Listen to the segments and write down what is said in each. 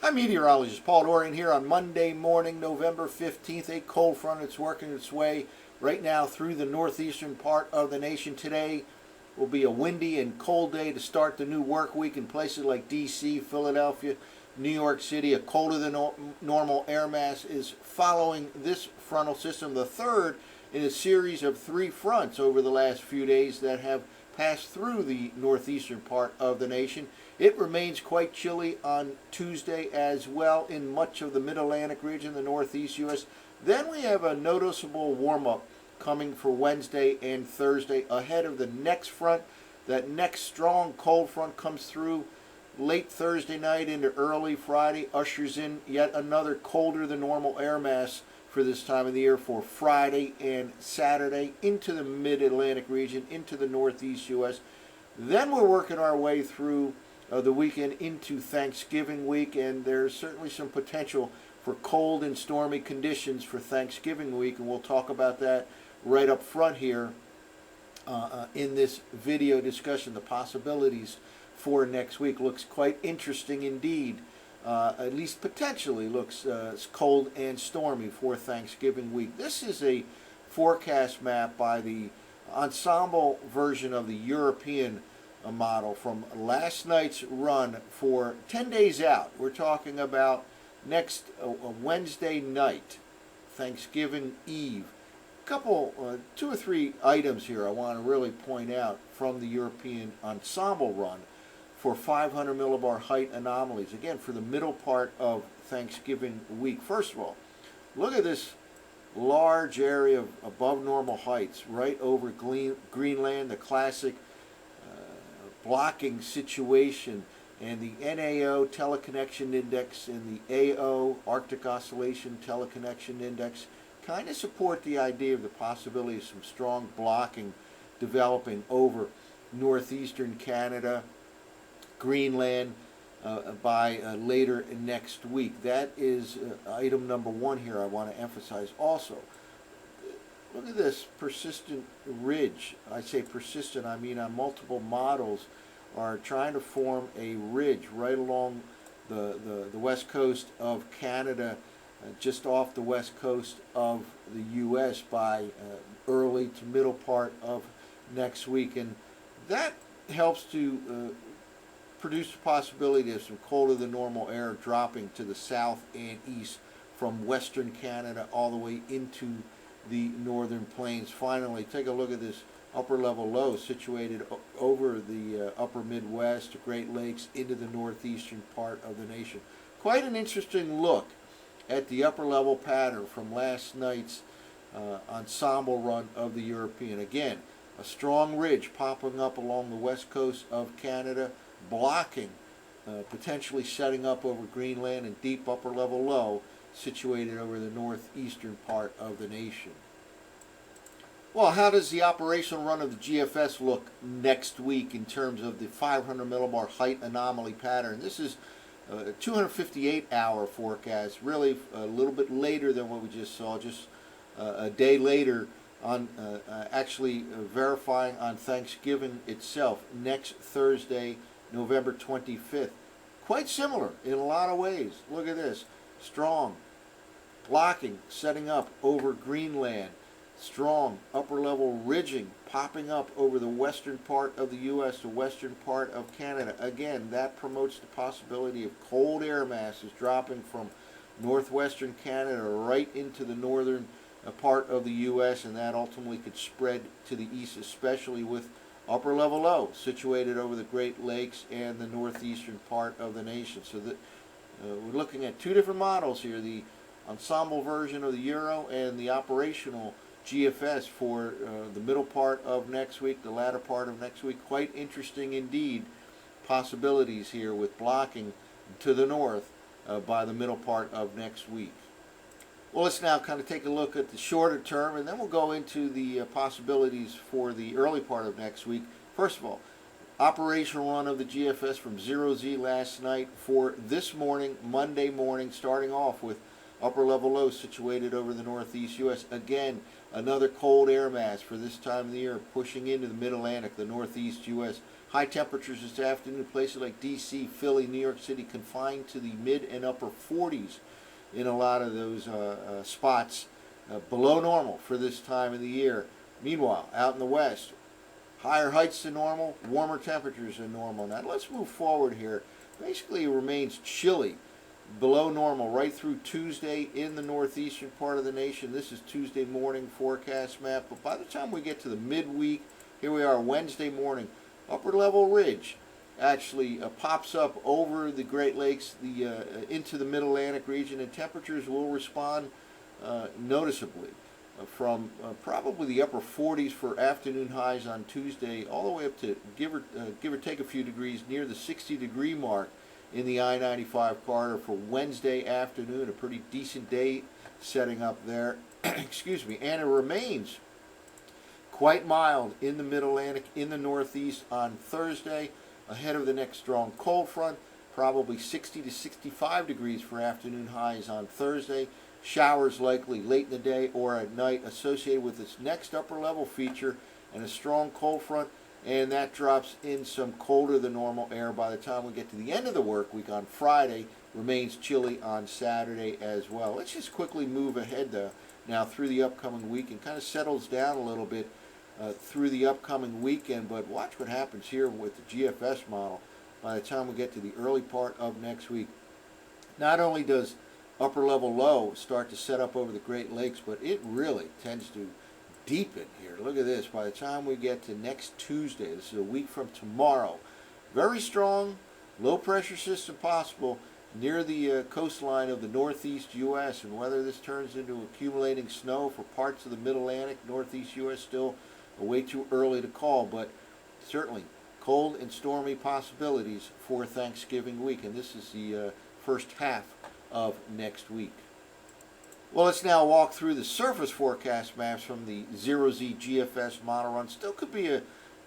I'm meteorologist Paul Dorian here on Monday morning, November 15th. A cold front that's working its way right now through the northeastern part of the nation. Today will be a windy and cold day to start the new work week in places like D.C., Philadelphia, New York City. A colder than normal air mass is following this frontal system, the third in a series of three fronts over the last few days that have passed through the northeastern part of the nation. It remains quite chilly on Tuesday as well in much of the mid-Atlantic region, the northeast U.S. Then we have a noticeable warm-up coming for Wednesday and Thursday ahead of the next front. That next strong cold front comes through late Thursday night into early Friday, ushers in yet another colder than normal air mass for this time of the year for Friday and Saturday into the mid-Atlantic region, into the northeast U.S. Then we're working our way through the weekend into Thanksgiving week, and there's certainly some potential for cold and stormy conditions for Thanksgiving week, and we'll talk about that right up front here in this video discussion. The possibilities for next week looks quite interesting indeed. At least potentially looks cold and stormy for Thanksgiving week. This is a forecast map by the ensemble version of the European model from last night's run for 10 days out. We're talking about next Wednesday night, Thanksgiving Eve. Two or three items here I want to really point out from the European ensemble run for 500 millibar height anomalies, again, for the middle part of Thanksgiving week. First of all, look at this large area of above normal heights right over Greenland, the classic blocking situation, and the NAO teleconnection index and the AO Arctic Oscillation teleconnection index kind of support the idea of the possibility of some strong blocking developing over northeastern Canada, Greenland by later next week. That is item number one here I want to emphasize. Also, look at this persistent ridge. I say persistent, I mean on multiple models are trying to form a ridge right along the west coast of Canada, just off the west coast of the U.S. by early to middle part of next week. And that helps to produce the possibility of some colder than normal air dropping to the south and east from western Canada all the way into the northern plains. Finally, take a look at this upper level low situated over the upper Midwest, the Great Lakes, into the northeastern part of the nation. Quite an interesting look at the upper level pattern from last night's ensemble run of the European. Again, a strong ridge popping up along the west coast of Canada, blocking, potentially setting up over Greenland, and deep upper level low situated over the northeastern part of the nation. Well, how does the operational run of the GFS look next week in terms of the 500 millibar height anomaly pattern? This is a 258-hour forecast, really a little bit later than what we just saw, just a day later on actually verifying on Thanksgiving itself, next Thursday, November 25th. Quite similar in a lot of ways. Look at this. Strong blocking setting up over Greenland. Strong upper level ridging popping up over the western part of the U.S., the western part of Canada. Again, that promotes the possibility of cold air masses dropping from northwestern Canada right into the northern part of the U.S., and that ultimately could spread to the east, especially with upper level low situated over the Great Lakes and the northeastern part of the nation. So that we're looking at two different models here, the ensemble version of the Euro and the operational GFS for the middle part of next week, the latter part of next week. Quite interesting indeed possibilities here with blocking to the north by the middle part of next week. Well, let's now kind of take a look at the shorter term, and then we'll go into the possibilities for the early part of next week. First of all, operational run of the GFS from 0Z last night for this morning, Monday morning, starting off with upper level low situated over the northeast U.S. Again, another cold air mass for this time of the year pushing into the mid-Atlantic, the northeast U.S. High temperatures this afternoon, places like D.C., Philly, New York City, confined to the mid and upper 40s in a lot of those spots, below normal for this time of the year. Meanwhile, out in the west, higher heights than normal, warmer temperatures than normal. Now let's move forward here. Basically, it remains chilly, below normal, right through Tuesday in the northeastern part of the nation. This is Tuesday morning forecast map. But by the time we get to the midweek, here we are Wednesday morning, upper level ridge actually pops up over the Great Lakes, into the Mid-Atlantic region, and temperatures will respond noticeably from probably the upper 40s for afternoon highs on Tuesday, all the way up to give or take a few degrees near the 60-degree mark in the I-95 corridor for Wednesday afternoon. A pretty decent day setting up there. Excuse me. And it remains quite mild in the Mid-Atlantic, in the Northeast on Thursday, ahead of the next strong cold front. Probably 60 to 65 degrees for afternoon highs on Thursday. Showers likely late in the day or at night associated with this next upper level feature and a strong cold front, and that drops in some colder than normal air by the time we get to the end of the work week on Friday. Remains chilly on Saturday as well. Let's just quickly move ahead now through the upcoming week, and kind of settles down a little bit through the upcoming weekend. But watch what happens here with the GFS model by the time we get to the early part of next week. Not only does upper level low start to set up over the Great Lakes, but it really tends to deepen here. Look at this. By the time we get to next Tuesday, this is a week from tomorrow, very strong low pressure system possible near the coastline of the northeast U.S. and whether this turns into accumulating snow for parts of the mid-Atlantic, northeast U.S. still way too early to call, but certainly cold and stormy possibilities for Thanksgiving week, and this is the first half of next week. Well, let's now walk through the surface forecast maps from the 0Z GFS model run. Still could be a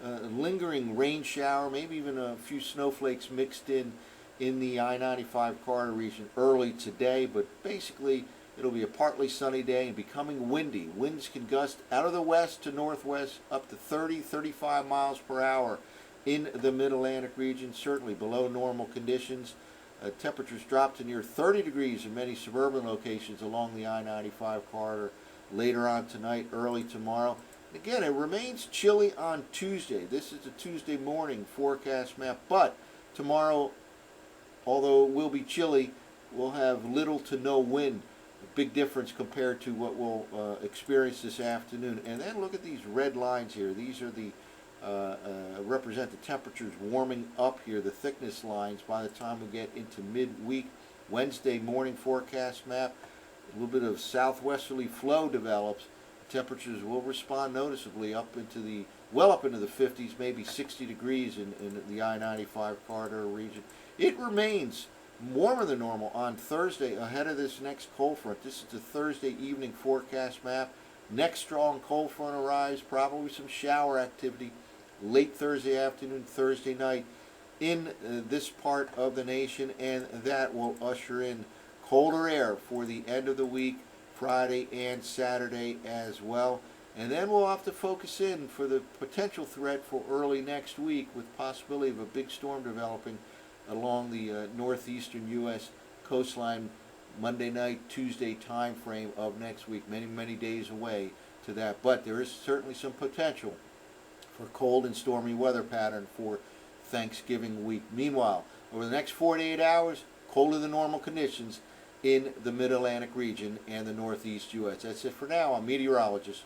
lingering rain shower, maybe even a few snowflakes mixed in the I-95 corridor region early today, but basically it'll be a partly sunny day and becoming windy. Winds can gust out of the west to northwest up to 30-35 miles per hour in the Mid-Atlantic region, certainly below normal conditions. Temperatures drop to near 30 degrees in many suburban locations along the I-95 corridor later on tonight, early tomorrow. Again, it remains chilly on Tuesday. This is the Tuesday morning forecast map, but tomorrow, although it will be chilly, we'll have little to no wind. A big difference compared to what we'll experience this afternoon. And then look at these red lines here. These are the represent the temperatures warming up here, the thickness lines, by the time we get into midweek. Wednesday morning forecast map, a little bit of southwesterly flow develops. Temperatures will respond noticeably up into the 50s, maybe 60 degrees in the I-95 corridor region. It remains warmer than normal on Thursday ahead of this next cold front. This is the Thursday evening forecast map. Next strong cold front arrives, probably some shower activity late Thursday afternoon, Thursday night in this part of the nation, and that will usher in colder air for the end of the week, Friday and Saturday as well. And then we'll have to focus in for the potential threat for early next week, with possibility of a big storm developing along the northeastern U.S. coastline Monday night, Tuesday time frame of next week. Many, many days away to that, but there is certainly some potential for cold and stormy weather pattern for Thanksgiving week. Meanwhile, over the next 48 hours, colder than normal conditions in the Mid-Atlantic region and the northeast U.S. That's it for now. I'm meteorologist